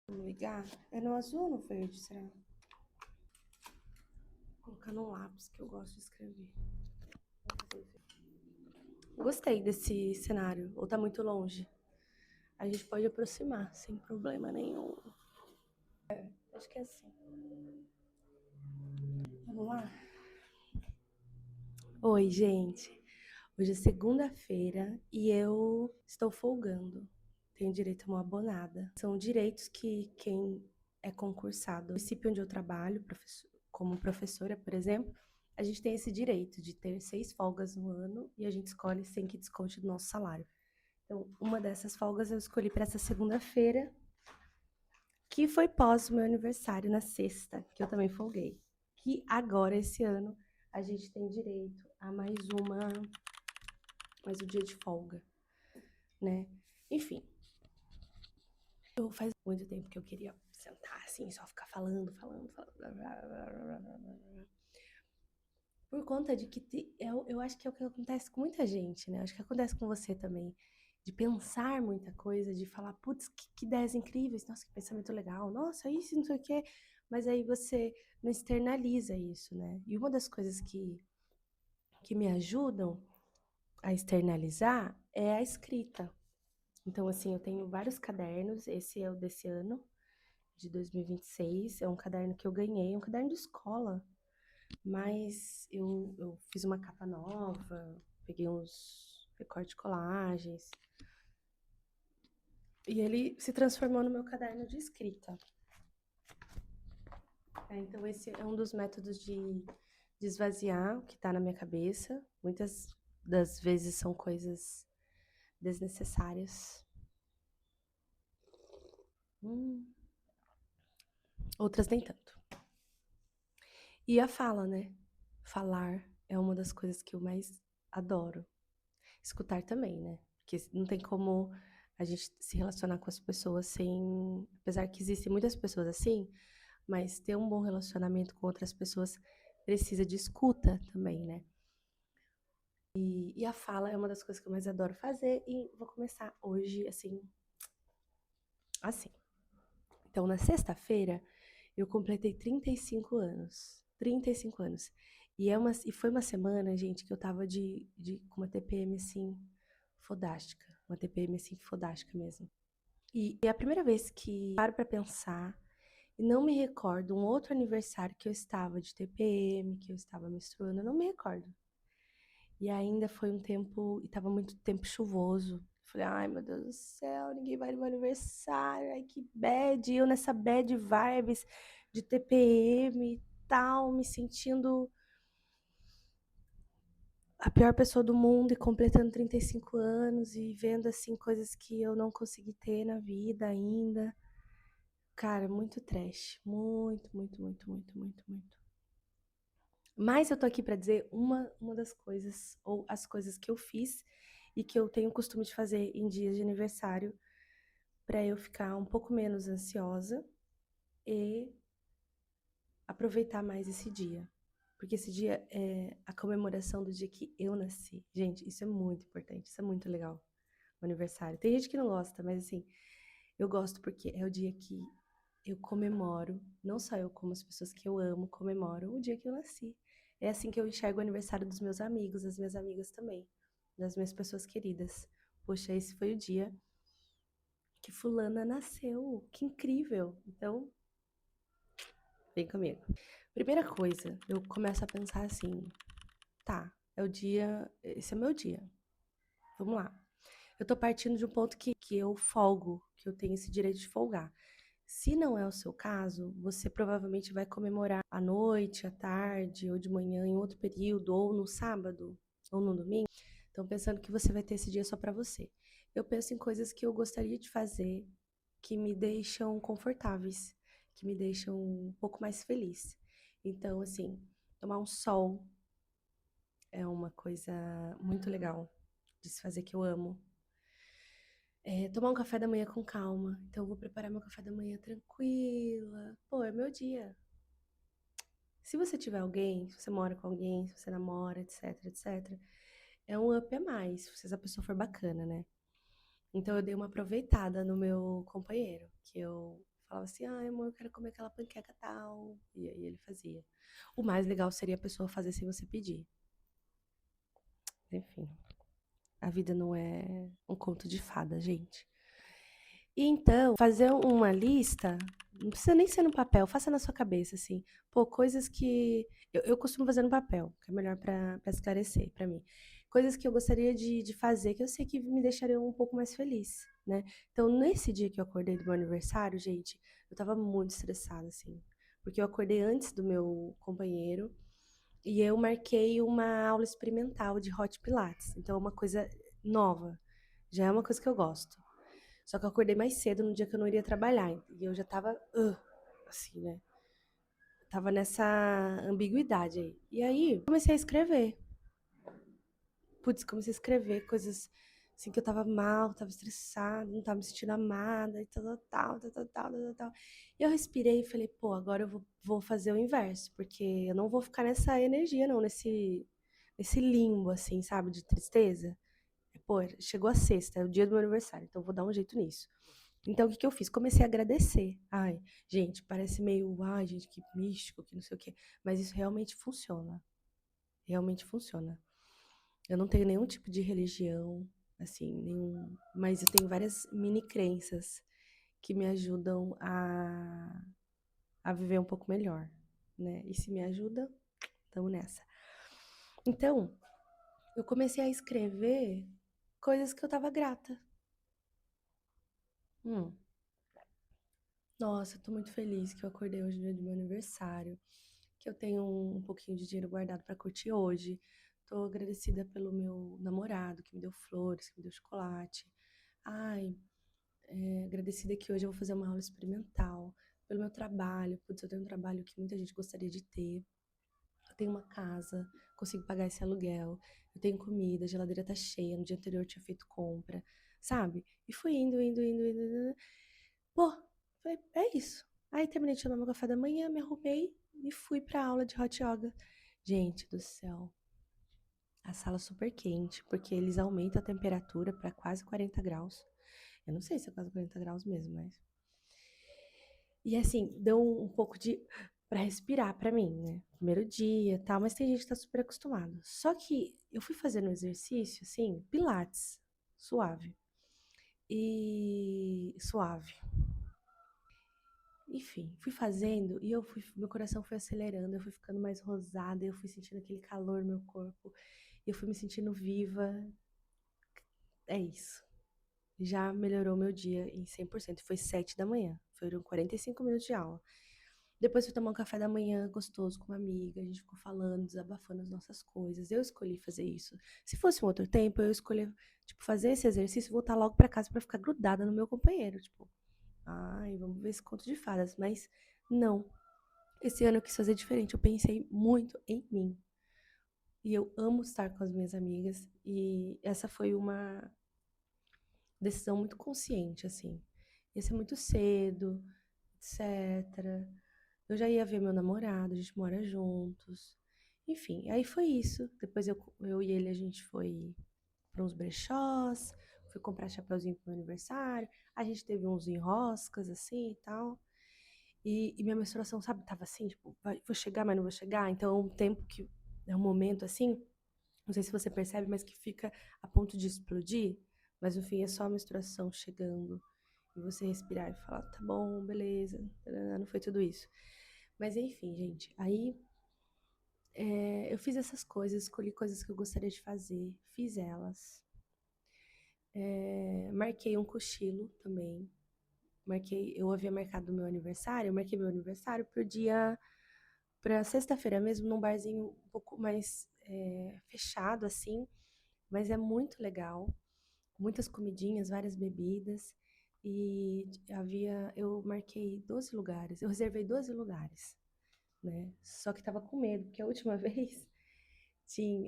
Vamos ligar? É no azul ou no verde, será? Vou colocar no lápis que eu gosto de escrever. Gostei desse cenário. Ou tá muito longe? A gente pode aproximar sem problema nenhum. Acho que é assim. Vamos lá? Oi, gente. Hoje é segunda-feira e eu estou folgando. Tenho direito a uma abonada. São direitos que quem é concursado, no município onde eu trabalho, como professora, por exemplo, a gente tem esse direito de ter 6 folgas no ano e a gente escolhe sem que desconte do nosso salário. Então, uma dessas folgas eu escolhi para essa segunda-feira, que foi pós o meu aniversário, na sexta, que eu também folguei. Que agora, esse ano, a gente tem direito a mais um dia de folga, né? Enfim, faz muito tempo que eu queria sentar assim, só ficar falando. Por conta de que eu acho que é o que acontece com muita gente, né? Acho que acontece com você também. De pensar muita coisa, de falar, putz, que ideias incríveis, nossa, que pensamento legal, nossa, isso, não sei o quê. Mas aí você não externaliza isso, né? E uma das coisas que me ajudam a externalizar é a escrita. Então, assim, eu tenho vários cadernos, esse é o desse ano, de 2026, é um caderno que eu ganhei, um caderno de escola, mas eu fiz uma capa nova, peguei uns recorte colagens, e ele se transformou no meu caderno de escrita. Então, esse é um dos métodos de esvaziar o que está na minha cabeça. Muitas das vezes são coisas desnecessárias. Outras nem tanto. E a fala, né? Falar é uma das coisas que eu mais adoro. Escutar também, né? Porque não tem como a gente se relacionar com as pessoas sem. Apesar que existem muitas pessoas assim, mas ter um bom relacionamento com outras pessoas precisa de escuta também, né? E a fala é uma das coisas que eu mais adoro fazer e vou começar hoje assim. Assim. Então, na sexta-feira, eu completei 35 anos. 35 anos. E foi uma semana, gente, que eu tava com uma TPM, assim, fodástica. Uma TPM, assim, fodástica mesmo. E é a primeira vez que paro pra pensar e não me recordo um outro aniversário que eu estava de TPM, que eu estava menstruando, eu não me recordo. E ainda foi um tempo, e tava muito tempo chuvoso. Falei, ai meu Deus do céu, ninguém vai no meu aniversário, ai que bad. E eu nessa bad vibes de TPM e tal, me sentindo a pior pessoa do mundo e completando 35 anos e vendo assim coisas que eu não consegui ter na vida ainda. Cara, muito trash. Muito, muito, muito, muito, muito, muito. Mas eu tô aqui pra dizer uma das coisas, ou as coisas que eu fiz e que eu tenho o costume de fazer em dias de aniversário pra eu ficar um pouco menos ansiosa e aproveitar mais esse dia. Porque esse dia é a comemoração do dia que eu nasci. Gente, isso é muito importante, isso é muito legal. O aniversário. Tem gente que não gosta, mas assim, eu gosto porque é o dia que eu comemoro, não só eu, como as pessoas que eu amo comemoram o dia que eu nasci. É assim que eu enxergo o aniversário dos meus amigos, das minhas amigas também, das minhas pessoas queridas. Poxa, esse foi o dia que fulana nasceu. Que incrível! Então, vem comigo. Primeira coisa, eu começo a pensar assim, tá, é o dia, esse é o meu dia. Vamos lá. Eu tô partindo de um ponto que eu folgo, que eu tenho esse direito de folgar. Se não é o seu caso, você provavelmente vai comemorar à noite, à tarde, ou de manhã, em outro período, ou no sábado, ou no domingo. Então, pensando que você vai ter esse dia só para você. Eu penso em coisas que eu gostaria de fazer, que me deixam confortáveis, que me deixam um pouco mais feliz. Então, assim, tomar um sol é uma coisa muito legal de se fazer que eu amo. Tomar um café da manhã com calma. Então, eu vou preparar meu café da manhã tranquila. Pô, é meu dia. Se você tiver alguém, se você mora com alguém, se você namora, etc, etc, é um up a mais, se essa pessoa for bacana, né? Então, eu dei uma aproveitada no meu companheiro, que eu falava assim, ai, amor, eu quero comer aquela panqueca tal. E aí ele fazia. O mais legal seria a pessoa fazer sem você pedir. Enfim, a vida não é um conto de fada, gente. E então, fazer uma lista, não precisa nem ser no papel, faça na sua cabeça, assim. Pô, coisas que. Eu costumo fazer no papel, que é melhor pra esclarecer pra mim. Coisas que eu gostaria de fazer, que eu sei que me deixariam um pouco mais feliz, né? Então, nesse dia que eu acordei do meu aniversário, gente, eu tava muito estressada, assim. Porque eu acordei antes do meu companheiro e eu marquei uma aula experimental de Hot Pilates. Então, é uma coisa nova. Já é uma coisa que eu gosto. Só que eu acordei mais cedo no dia que eu não iria trabalhar. E eu já tava, assim, né? Tava nessa ambiguidade aí. E aí, comecei a escrever. Putz, comecei a escrever coisas assim que eu tava mal, tava estressada, não tava me sentindo amada e tal. E eu respirei e falei, pô, agora eu vou fazer o inverso, porque eu não vou ficar nessa energia, não, nesse limbo, assim, sabe, de tristeza. Pô, chegou a sexta, é o dia do meu aniversário, então eu vou dar um jeito nisso. Então, o que que eu fiz? Comecei a agradecer. Ai, gente, parece meio, ai, gente, que místico, que não sei o quê. Mas isso realmente funciona. Realmente funciona. Eu não tenho nenhum tipo de religião, assim, nenhum. Mas eu tenho várias mini crenças que me ajudam a viver um pouco melhor, né? E se me ajuda, estamos nessa. Então, eu comecei a escrever coisas que eu tava grata. Hum. Nossa, eu tô muito feliz que eu acordei hoje no dia do meu aniversário, que eu tenho um pouquinho de dinheiro guardado pra curtir hoje. Tô agradecida pelo meu namorado, que me deu flores, que me deu chocolate. Ai, agradecida que hoje eu vou fazer uma aula experimental. Pelo meu trabalho, putz, eu tenho um trabalho que muita gente gostaria de ter. Eu tenho uma casa, consigo pagar esse aluguel. Eu tenho comida, a geladeira tá cheia. No dia anterior eu tinha feito compra, sabe? E fui indo. Pô, falei, é isso. Aí terminei de tomar meu café da manhã, me arrumei e fui pra aula de hot yoga. Gente do céu, a sala super quente, porque eles aumentam a temperatura pra quase 40 graus. Eu não sei se é quase 40 graus mesmo, mas. E assim, deu um pouco de. Pra respirar pra mim, né? Primeiro dia e tal, mas tem gente que tá super acostumado. Só que eu fui fazendo um exercício, assim, pilates, suave. E. Suave. Enfim, fui fazendo e meu coração foi acelerando, eu fui ficando mais rosada, eu fui sentindo aquele calor no meu corpo, eu fui me sentindo viva. É isso. Já melhorou meu dia em 100%. Foi 7 da manhã. Foram 45 minutos de aula. Depois fui tomar um café da manhã gostoso com uma amiga. A gente ficou falando, desabafando as nossas coisas. Eu escolhi fazer isso. Se fosse um outro tempo, eu escolhi, tipo, fazer esse exercício e voltar logo pra casa pra ficar grudada no meu companheiro. Tipo, ai, vamos ver esse conto de fadas. Mas não. Esse ano eu quis fazer diferente. Eu pensei muito em mim. E eu amo estar com as minhas amigas. E essa foi uma decisão muito consciente, assim. Ia ser muito cedo, etc. Eu já ia ver meu namorado, a gente mora juntos. Enfim, aí foi isso. Depois eu e ele, a gente foi para uns brechós, fui comprar chapeuzinho pro meu aniversário. A gente teve uns enroscas, assim, e tal. E minha menstruação, sabe, tava assim, tipo, vou chegar, mas não vou chegar. Então, é um tempo que, é um momento assim, não sei se você percebe, mas que fica a ponto de explodir. Mas no fim é só a menstruação chegando. E você respirar e falar, tá bom, beleza. Não foi tudo isso. Mas enfim, gente. Aí eu fiz essas coisas, escolhi coisas que eu gostaria de fazer, fiz elas. Marquei um cochilo também. Eu havia marcado o meu aniversário, eu marquei meu aniversário pro dia, pra sexta-feira mesmo, num barzinho um pouco mais fechado, assim, mas é muito legal. Muitas comidinhas, várias bebidas. E eu marquei 12 lugares, eu reservei 12 lugares, né? Só que tava com medo, porque a última vez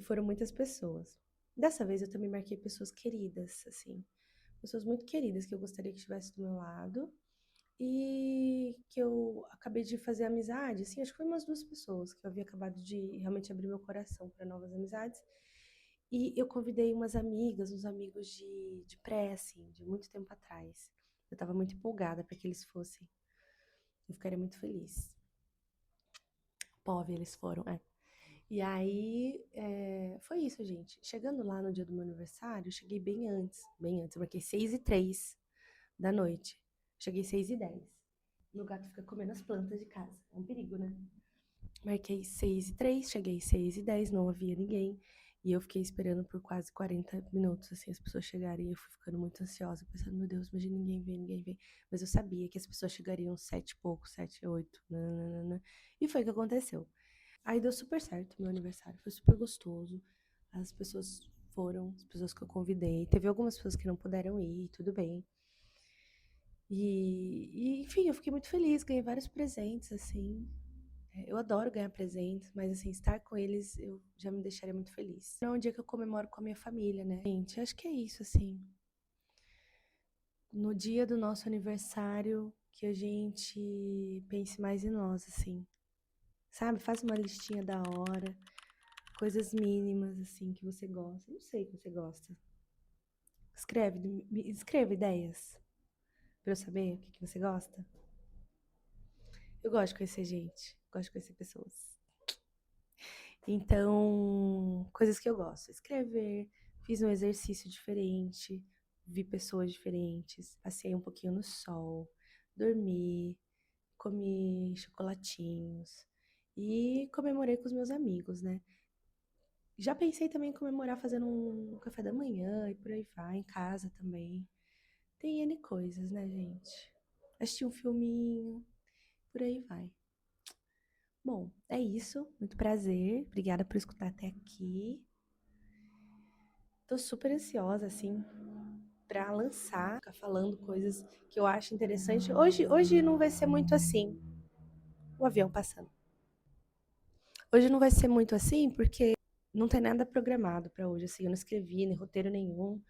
foram muitas pessoas. Dessa vez eu também marquei pessoas queridas, assim, pessoas muito queridas que eu gostaria que estivesse do meu lado e que eu acabei de fazer amizade, assim, acho que foi umas duas pessoas que eu havia acabado de realmente abrir meu coração para novas amizades. E eu convidei umas amigas, uns amigos de pré, assim, de muito tempo atrás. Eu tava muito empolgada para que eles fossem. Eu ficaria muito feliz. Pove, eles foram, é. E aí, foi isso, gente. Chegando lá no dia do meu aniversário, eu cheguei bem antes. Eu marquei 6h03 da noite. Cheguei 6h10. Meu gato fica comendo as plantas de casa. É um perigo, né? Marquei 6h03, cheguei 6h10, não havia ninguém. E eu fiquei esperando por quase 40 minutos, assim, as pessoas chegarem. E eu fui ficando muito ansiosa, pensando, meu Deus, imagina ninguém vem, ninguém vem. Mas eu sabia que as pessoas chegariam 7 e pouco, 7, 8, nananana. E foi o que aconteceu. Aí deu super certo meu aniversário, foi super gostoso. As pessoas foram, as pessoas que eu convidei. Teve algumas pessoas que não puderam ir, tudo bem. Enfim, eu fiquei muito feliz, ganhei vários presentes, assim. Eu adoro ganhar presentes, mas assim, estar com eles eu já me deixaria muito feliz. É um dia que eu comemoro com a minha família, né? Gente, acho que é isso, assim. No dia do nosso aniversário, que a gente pense mais em nós, assim. Sabe? Faz uma listinha da hora. Coisas mínimas, assim, que você gosta. Não sei que você gosta. Escreva ideias pra eu saber o que você gosta. Eu gosto de conhecer gente, gosto de conhecer pessoas. Então, coisas que eu gosto. Escrever, fiz um exercício diferente, vi pessoas diferentes, passei um pouquinho no sol, dormi, comi chocolatinhos e comemorei com os meus amigos, né? Já pensei também em comemorar fazendo um café da manhã e por aí vai, em casa também. Tem N coisas, né, gente? Assistir um filminho, por aí vai. Bom, é isso. Muito prazer. Obrigada por escutar até aqui. Tô super ansiosa, assim, pra lançar, ficar falando coisas que eu acho interessante. Hoje não vai ser muito assim. O avião passando. Hoje não vai ser muito assim, porque não tem nada programado pra hoje, assim. Eu não escrevi nem roteiro nenhum,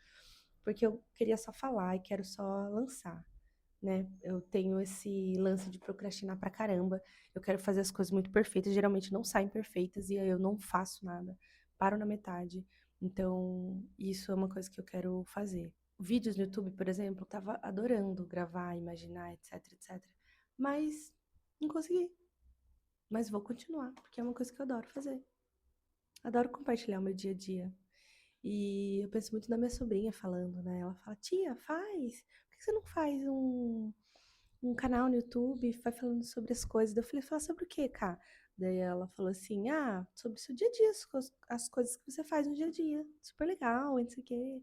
porque eu queria só falar e quero só lançar. Né? Eu tenho esse lance de procrastinar pra caramba. Eu quero fazer as coisas muito perfeitas, geralmente não saem perfeitas e aí eu não faço nada, paro na metade. Então, isso é uma coisa que eu quero fazer. Vídeos no YouTube, por exemplo, eu tava adorando gravar, imaginar, etc, etc. Mas não consegui. Mas vou continuar, porque é uma coisa que eu adoro fazer. Adoro compartilhar o meu dia a dia. E eu penso muito na minha sobrinha falando, né? Ela fala, tia, faz. Por que você não faz um canal no YouTube, vai falando sobre as coisas? Daí eu falei, fala sobre o quê, Cá? Daí ela falou assim, sobre o seu dia a dia, as coisas que você faz no dia a dia. Super legal, e não sei o quê.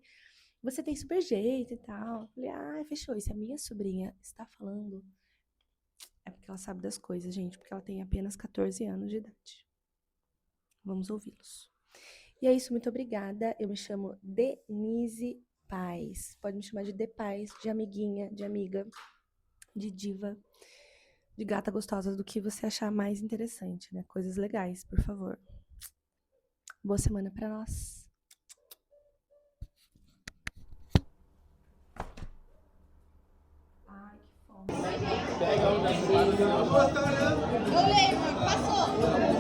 Você tem super jeito e tal. Eu falei, fechou. E se a minha sobrinha está falando, é porque ela sabe das coisas, gente, porque ela tem apenas 14 anos de idade. Vamos ouvi-los. E é isso, muito obrigada. Eu me chamo Denise Paz. Pode me chamar de De Paz, de amiguinha, de amiga, de diva, de gata gostosa, do que você achar mais interessante, né? Coisas legais, por favor. Boa semana pra nós. Ai, que fome. Ô, Leymar, passou.